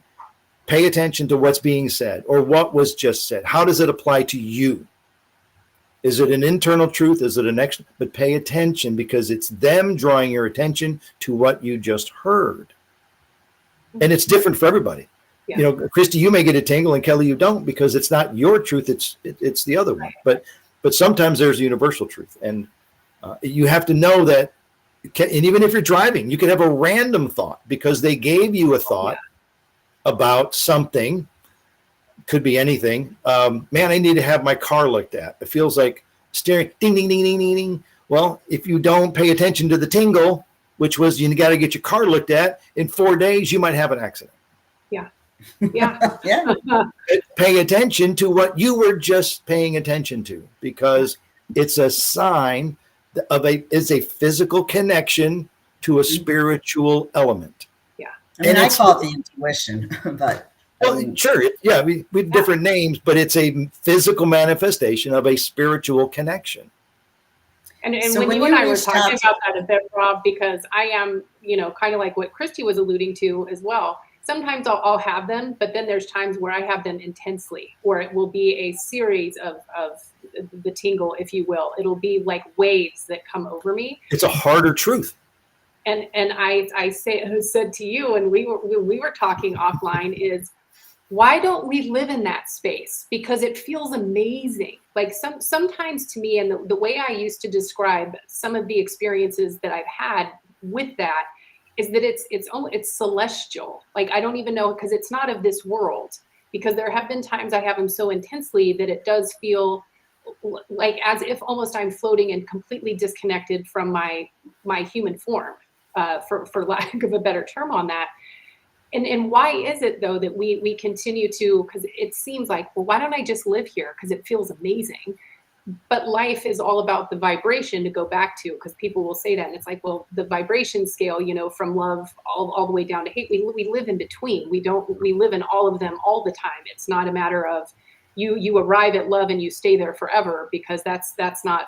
pay attention to what's being said or what was just said. How does it apply to you? Is it an internal truth? Is it an extra? But pay attention, because it's them drawing your attention to what you just heard. And it's different for everybody. Yeah. You know, Christy, you may get a tingle, and Kelly, you don't, because it's not your truth. It's the other one. But sometimes there's a universal truth, and you have to know that. And even if you're driving, you could have a random thought because they gave you a thought about something. Could be anything. Man, I need to have my car looked at. It feels like steering, ding, ding, ding, ding, ding, ding. Well, if you don't pay attention to the tingle, which was you got to get your car looked at, in 4 days, you might have an accident. Yeah. Yeah. Yeah. Pay attention to what you were just paying attention to, because it's a sign of it's a physical connection to a spiritual element. Yeah. I mean, I call it the intuition, but. Well, sure. Yeah, we have different names, but it's a physical manifestation of a spiritual connection. And so when you and I were talking about that a bit, Rob, because I am, you know, kind of like what Christy was alluding to as well. Sometimes I'll have them, but then there's times where I have them intensely, where it will be a series of the tingle, if you will. It'll be like waves that come over me. It's a harder truth. And I said to you, and we were talking offline, is why don't we live in that space? Because it feels amazing. Like sometimes to me, and the way I used to describe some of the experiences that I've had with that is that it's celestial. Like, I don't even know, because it's not of this world, because there have been times I have them so intensely that it does feel like as if almost I'm floating and completely disconnected from my human form, for lack of a better term on that. And why is it, though, that we continue to, because it seems like, well, why don't I just live here? Because it feels amazing. But life is all about the vibration, to go back to, because people will say that. And it's like, well, the vibration scale, you know, from love all the way down to hate, we live in between. We live in all of them all the time. It's not a matter of you arrive at love and you stay there forever, because that's not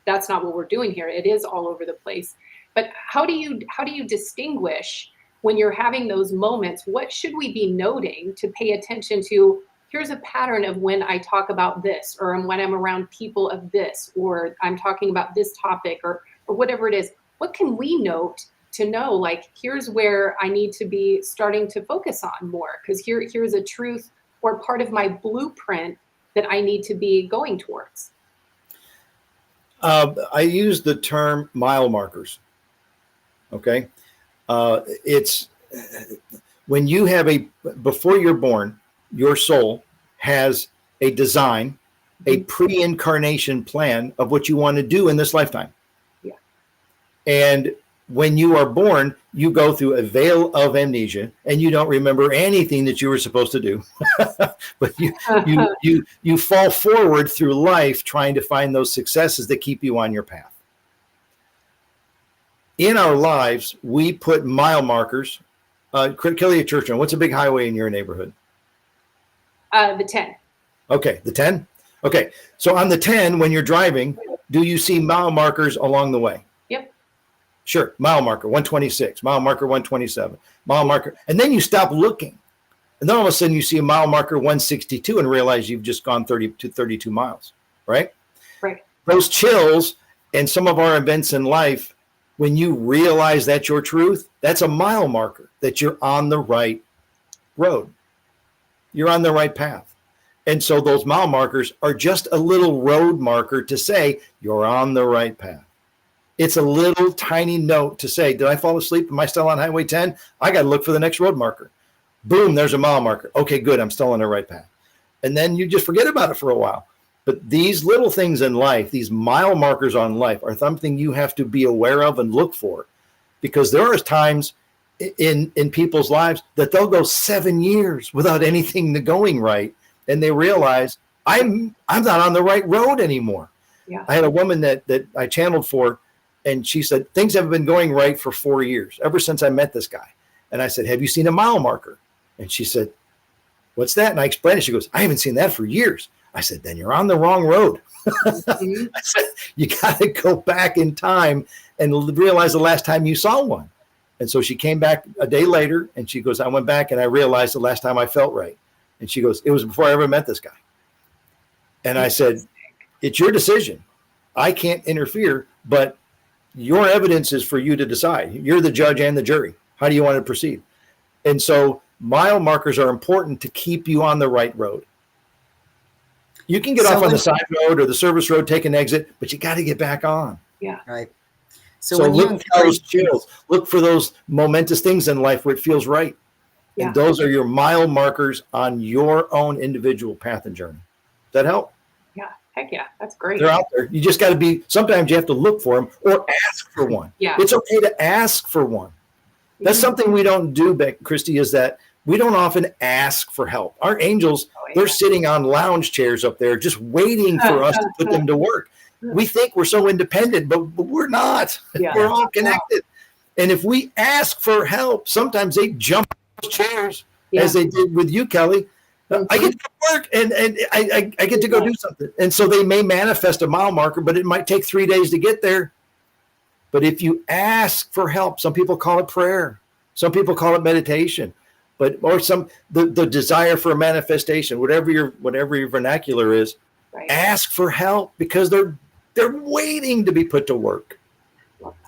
what we're doing here. It is all over the place. But how do you distinguish when you're having those moments? What should we be noting to pay attention to? Here's a pattern of when I talk about this, or when I'm around people of this, or I'm talking about this topic, or whatever it is. What can we note to know, like, here's where I need to be starting to focus on more, because here's a truth or part of my blueprint that I need to be going towards? I use the term mile markers. Okay. It's when you have before you're born, your soul has a design, a pre-incarnation plan of what you want to do in this lifetime. Yeah. And when you are born, you go through a veil of amnesia, and you don't remember anything that you were supposed to do. But you fall forward through life trying to find those successes that keep you on your path. In our lives, we put mile markers. Kelly at Church, what's a big highway in your neighborhood? The 10. Okay, the 10? Okay, so on the 10, when you're driving, do you see mile markers along the way? Yep. Sure, mile marker 126, mile marker 127, mile marker, and then you stop looking. And then all of a sudden you see a mile marker 162 and realize you've just gone 32 miles, right? Right. Those chills and some of our events in life, when you realize that's your truth, that's a mile marker that you're on the right road. You're on the right path. And so those mile markers are just a little road marker to say you're on the right path. It's a little tiny note to say, did I fall asleep? Am I still on Highway 10? I got to look for the next road marker. Boom, there's a mile marker. Okay, good. I'm still on the right path. And then you just forget about it for a while. But these little things in life, these mile markers on life, are something you have to be aware of and look for, because there are times in people's lives that they'll go 7 years without anything going right, and they realize I'm not on the right road anymore. Yeah. I had a woman that I channeled for, and she said things haven't been going right for 4 years, ever since I met this guy. And I said, have you seen a mile marker? And she said, what's that? And I explained it. She goes, I haven't seen that for years. I said, then you're on the wrong road. Mm-hmm. I said, you got to go back in time and realize the last time you saw one. And so she came back a day later, and she goes, I went back and I realized the last time I felt right. And she goes, it was before I ever met this guy. And I said, It's your decision. I can't interfere, but your evidence is for you to decide. You're the judge and the jury. How do you want to proceed? And so mile markers are important to keep you on the right road. You can get off on the side road or the service road, take an exit, but you got to get back on. Yeah. Right. So when look for those chills, look for those momentous things in life where it feels right. Yeah. And those are your mile markers on your own individual path and journey. Does that help? Yeah. Heck yeah. That's great. They're out there. You just got to be, sometimes you have to look for them or ask for one. Yeah. It's okay to ask for one. That's something we don't do, Christy, is that we don't often ask for help. Our angels, they're sitting on lounge chairs up there just waiting for us to put them to work. We think we're so independent, but we're not. Yeah. We're all connected. And if we ask for help, sometimes they jump those chairs as they did with you, Kelly. I get to work and I get to go do something. And so they may manifest a mile marker, but it might take 3 days to get there. But if you ask for help, some people call it prayer. Some people call it meditation. Or the desire for a manifestation, whatever your vernacular is, ask for help because they're waiting to be put to work.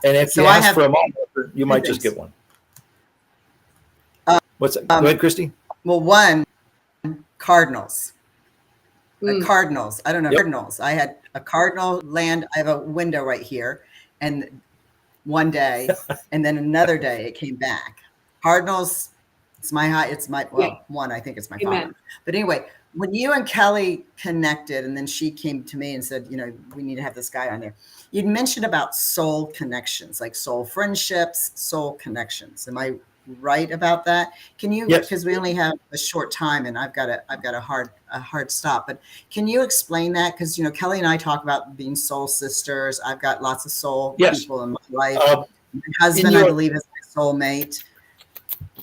And if you ask for a mile marker, you might just get one. What's that? Go ahead, Christy. Well, one, cardinals. The cardinals. I don't know. Cardinals. I had a cardinal land. I have a window right here. And one day, and then another day it came back. Cardinals, it's my high, it's my, well, one, I think it's my father. But anyway, when you and Kelly connected, and then she came to me and said, you know, we need to have this guy on there. You'd mentioned about soul connections, like soul friendships, soul connections. Am I right about that? Can you, because we only have a short time and I've got a hard stop, but can you explain that? Because, you know, Kelly and I talk about being soul sisters. I've got lots of soul people in my life. My husband, I believe, is my soulmate.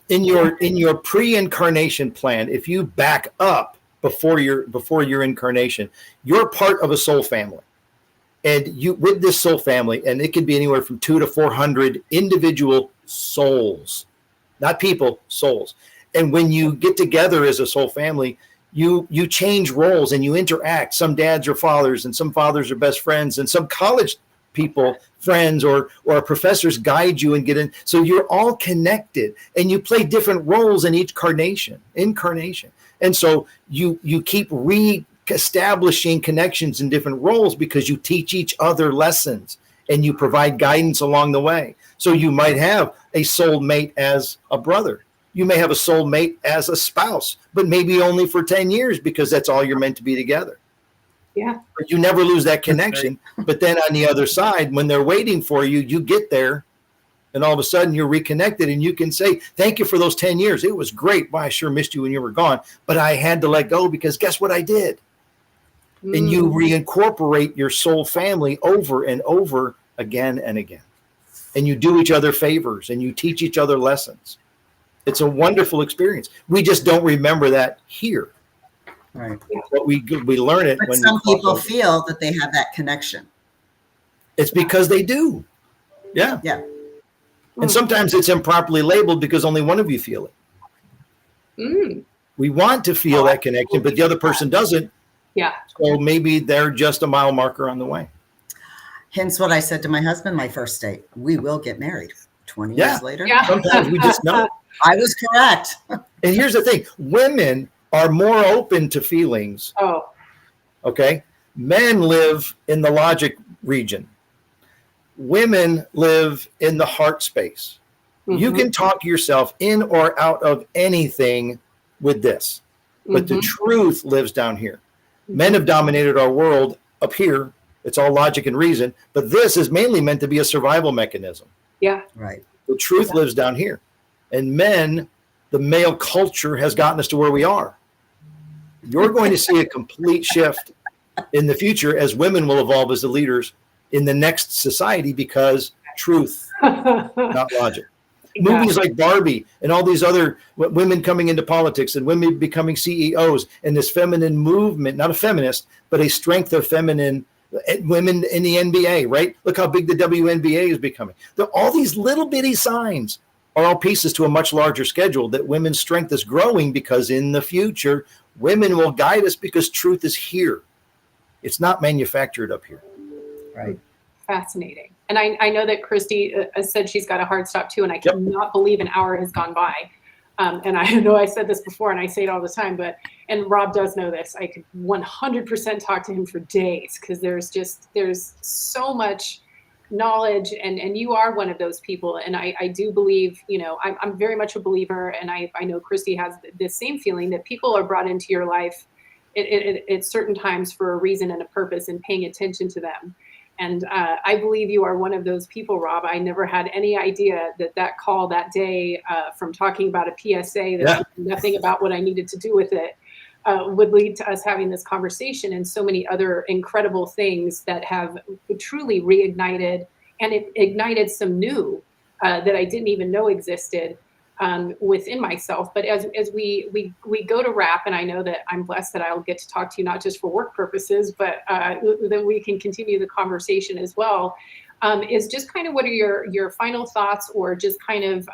In your pre-incarnation plan, if you back up before your incarnation, you're part of a soul family. And you, with this soul family, and it can be anywhere from 200 to 400 individual souls. Not people, souls. And when you get together as a soul family, you change roles and you interact. Some dads are fathers and some fathers are best friends and some college people, friends or professors guide you and get in. So you're all connected and you play different roles in each incarnation. And so you keep re-establishing connections in different roles because you teach each other lessons and you provide guidance along the way. So you might have a soulmate as a brother. You may have a soulmate as a spouse, but maybe only for 10 years because that's all you're meant to be together. Yeah. But you never lose that connection. But then on the other side, when they're waiting for you, you get there and all of a sudden you're reconnected and you can say, thank you for those 10 years. It was great. Well, I sure missed you when you were gone, but I had to let go because guess what I did? And you reincorporate your soul family over and over again and again. And you do each other favors and you teach each other lessons. It's a wonderful experience. We just don't remember that here. Right. But we learn it. But some people feel that they have that connection. It's because they do. Yeah. Yeah. And sometimes it's improperly labeled because only one of you feel it. We want to feel that connection, but the other person doesn't. Yeah. So maybe they're just a mile marker on the way. Hence what I said to my husband, my first date, we will get married 20 years later. Yeah. Sometimes we just know. I was correct. And here's the thing. Women are more open to feelings. Oh. Okay. Men live in the logic region. Women live in the heart space. You can talk yourself in or out of anything with this, but the truth lives down here. Men have dominated our world up here. It's all logic and reason, but this is mainly meant to be a survival mechanism. Yeah. Right. The truth lives down here. And men, the male culture has gotten us to where we are. You're going to see a complete shift in the future as women will evolve as the leaders in the next society because truth, not logic. Yeah. Movies like Barbie and all these other women coming into politics and women becoming CEOs and this feminine movement, not a feminist, but a strength of feminine women in the NBA, right? Look how big the WNBA is becoming. All these little bitty signs are all pieces to a much larger schedule that women's strength is growing because in the future, women will guide us because truth is here. It's not manufactured up here. Right. Fascinating. And I know that Christy said she's got a hard stop too, and I cannot believe an hour has gone by. And I know I said this before, and I say it all the time, and Rob does know this, I could 100% talk to him for days, because there's so much knowledge, and you are one of those people. And I do believe, I'm very much a believer, and I know Christy has this same feeling, that people are brought into your life at certain times for a reason and a purpose, and paying attention to them. And I believe you are one of those people, Rob. I never had any idea that call that day from talking about a PSA that nothing about what I needed to do with it would lead to us having this conversation, and so many other incredible things that have truly reignited, and it ignited some new that I didn't even know existed within myself. But as we go to wrap, and I know that I'm blessed that I'll get to talk to you not just for work purposes, but that we can continue the conversation as well, is just kind of what are your final thoughts, or just kind of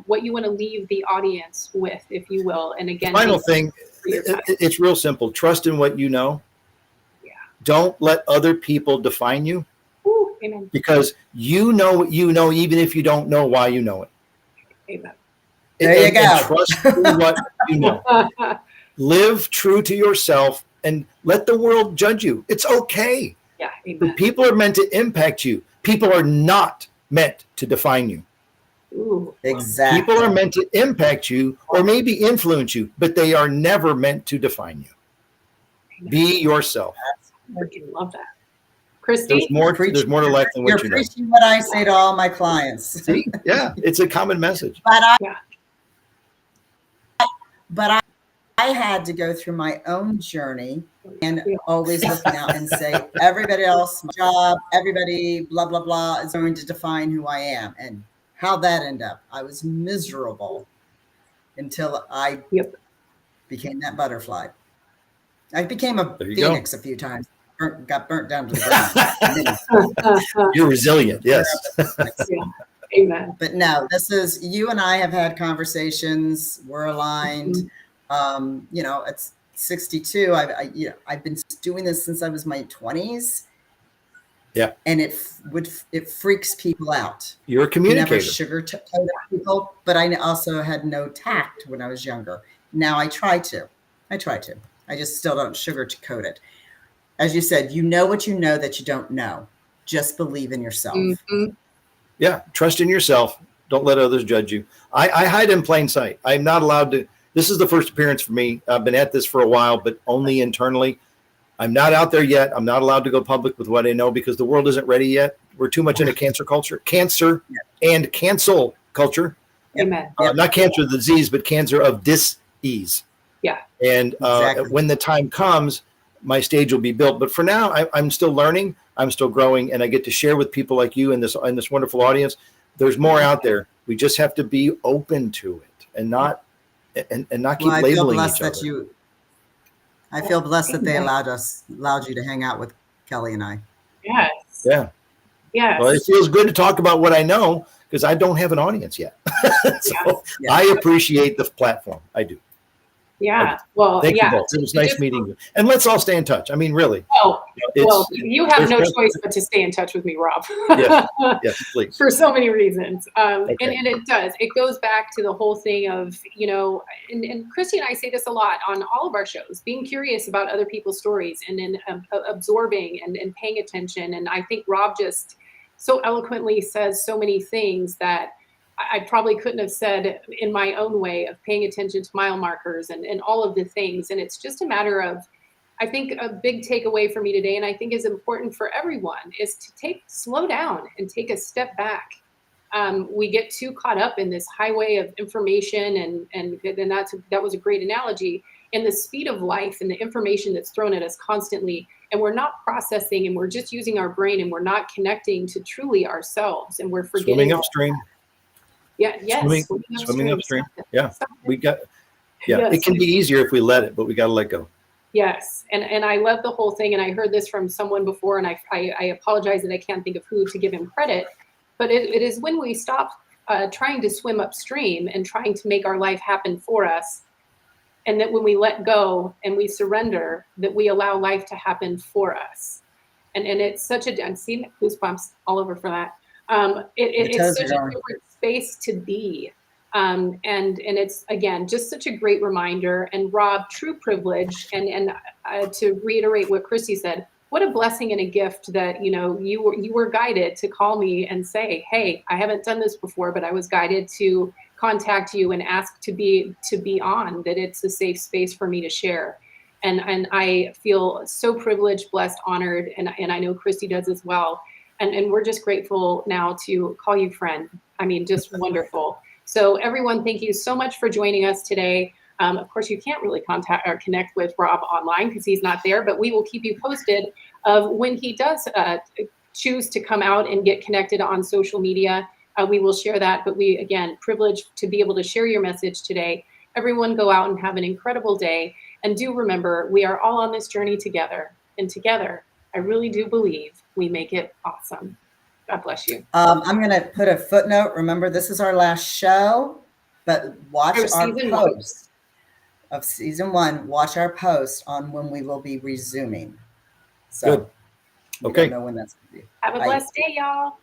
what you want to leave the audience with, if you will. And again, final thing, it's real simple. Trust in what you know. Yeah. Don't let other people define you. Ooh, amen. Because you know what you know, even if you don't know why you know it. Amen. There you go. And trust in what you know. Live true to yourself and let the world judge you. It's okay. Yeah, amen. People are meant to impact you. People are not meant to define you. Ooh. Exactly. People are meant to impact you or maybe influence you, but they are never meant to define you. Amen. Be yourself. I love that. Christy? There's more to life than what you know. You're preaching what I say to all my clients. See? Yeah, it's a common message. But I had to go through my own journey, and always looking out and say, everybody else, my job, everybody, blah, blah, blah, is going to define who I am. And how'd that end up? I was miserable until I became that butterfly. I became a phoenix a few times. Got burnt down to the ground. You're resilient, yes. Amen. But no, this is, you and I have had conversations. We're aligned. It's 62. I've been doing this since I was my 20s. Yeah. And it freaks people out. You're a communicator. Never sugarcoat people, but I also had no tact when I was younger. Now I try to. I just still don't sugarcoat it. As you said, you know what you know that you don't know. Just believe in yourself. Mm-hmm. Yeah, trust in yourself. Don't let others judge you. I hide in plain sight. I'm not allowed to. This is the first appearance for me. I've been at this for a while, but only internally. I'm not out there yet. I'm not allowed to go public with what I know because the world isn't ready yet. We're too much into cancer culture. Cancer and cancel culture. Amen. Not cancer of the disease, but cancer of dis-ease. Yeah. And when the time comes, my stage will be built. But for now, I'm still learning. I'm still growing, and I get to share with people like you and this wonderful audience. There's more out there. We just have to be open to it and not keep labeling each other. I feel blessed that they allowed you to hang out with Kelly and I. Yes. Yeah. Yes. Well, it feels good to talk about what I know because I don't have an audience yet. I appreciate the platform. I do. Yeah. Well, thank you both. It was nice meeting you. And let's all stay in touch. I mean, really. Oh, you have no choice but to stay in touch with me, Rob. Yes, please. For so many reasons. Okay. And it does. It goes back to the whole thing of, and Christy and I say this a lot on all of our shows, being curious about other people's stories and then absorbing and paying attention. And I think Rob just so eloquently says so many things that I probably couldn't have said in my own way of paying attention to mile markers and all of the things. And it's just a matter of, I think a big takeaway for me today, and I think is important for everyone, is to slow down and take a step back. We get too caught up in this highway of information and that was a great analogy, in the speed of life and the information that's thrown at us constantly. And we're not processing, and we're just using our brain, and we're not connecting to truly ourselves, and we're forgetting. Swimming upstream. Yeah. Yes. Swimming upstream. Yeah. It can be easier if we let it, but we got to let go. Yes. And I love the whole thing. And I heard this from someone before, and I apologize that I can't think of who to give him credit, but it is when we stop trying to swim upstream and trying to make our life happen for us, and that when we let go and we surrender, that we allow life to happen for us. And it's such a, I'm seeing goosebumps all over for that. It's such a different space to be. And it's, again, just such a great reminder. And Rob, true privilege. And to reiterate what Christy said, what a blessing and a gift that, you know, you were guided to call me and say, hey, I haven't done this before, but I was guided to contact you and ask to be on, that it's a safe space for me to share. And I feel so privileged, blessed, honored, and I know Christy does as well. And we're just grateful now to call you friend. I mean, just wonderful. So everyone, thank you so much for joining us today. Of course, you can't really contact or connect with Rob online because he's not there, but we will keep you posted of when he does choose to come out and get connected on social media. We will share that, but we, again, privileged to be able to share your message today. Everyone go out and have an incredible day. And do remember, we are all on this journey together. And together, I really do believe we make it awesome. God bless you. I'm going to put a footnote. Remember, this is our last show, but watch our post of season 1. Watch our post on when we will be resuming. So, good. Okay. We don't know when that's going to be. Have a blessed day, y'all.